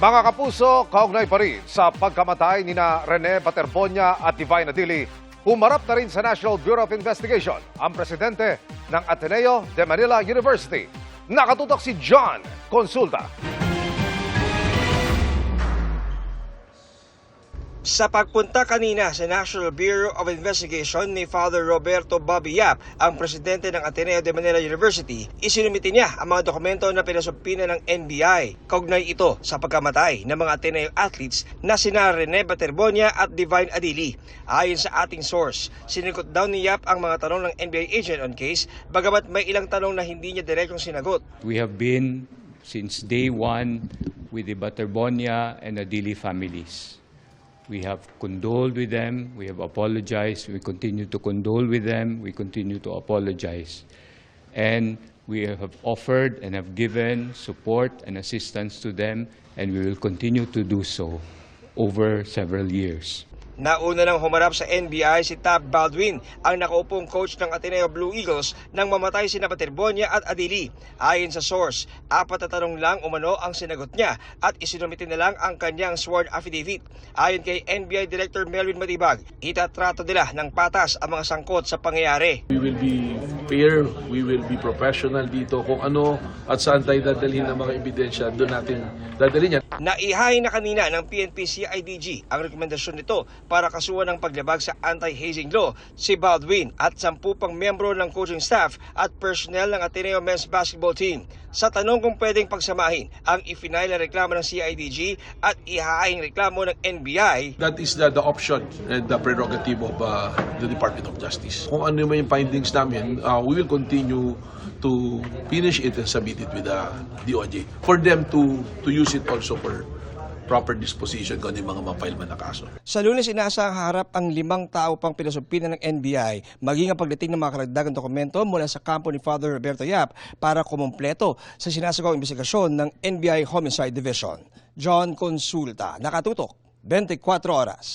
Mga kapuso, kaugnay pa rin sa pagkamatay ni na Rene Baterbonia at Divine Adili, humarap na rin sa National Bureau of Investigation ang presidente ng Ateneo de Manila University. Nakatutok si John Consulta. Sa pagpunta kanina sa National Bureau of Investigation ni Father Roberto Bobby Yap, ang presidente ng Ateneo de Manila University, isinumiti niya ang mga dokumento na pinasubpina ng NBI. Kaugnay ito sa pagkamatay ng mga Ateneo athletes na sina Rene Baterbonia at Divine Adili. Ayon sa ating source, sinigot daw ni Yap ang mga tanong ng NBI agent on case, bagamat may ilang tanong na hindi niya direktong sinagot. We have been since day one with the Baterbonia and Adili families. We have condoled with them, we have apologized, we continue to condole with them, we continue to apologize. And we have offered and have given support and assistance to them, and we will continue to do so over several years. Nauna nang humarap sa NBI si Tab Baldwin, ang nakaupong coach ng Ateneo Blue Eagles nang mamatay sina Baterbonia at Adili. Ayon sa source, 4 na tanong lang umano ang sinagot niya at isinumite na lang ang kanyang sworn affidavit. Ayon kay NBI Director Melvin Matibag, itatrato nila ng patas ang mga sangkot sa pangyayari. We will be fair, we will be professional dito. Kung ano at saan tayo dadalhin ng mga ebidensya, doon natin dadalhin yan. Naihain na kanina ng PNP-CIDG ang rekomendasyon nito para kasuhan ng paglabag sa anti-hazing law si Baldwin at 10 pang miyembro ng coaching staff at personnel ng Ateneo Men's Basketball Team. Sa tanong kung pwedeng pagsamahin ang ifinile na reklamo ng CIDG at ihahaing reklamo ng NBI, That is the option and the prerogative of the Department of Justice. Kung ano yung findings namin, we will continue to finish it and submit it with the DOJ for them to use it also for proper disposition kung ano yung mga ma-file man na kaso. sa Lunes inaasahang harap ang 5 tao pang pinasubpina ng NBI, maging ang pagdating ng mga karagdagang dokumento mula sa kampo ni Father Roberto Yap para kumumpleto sa sinasagawang investigasyon ng NBI Homicide Division. John Consulta, nakatutok, 24 oras.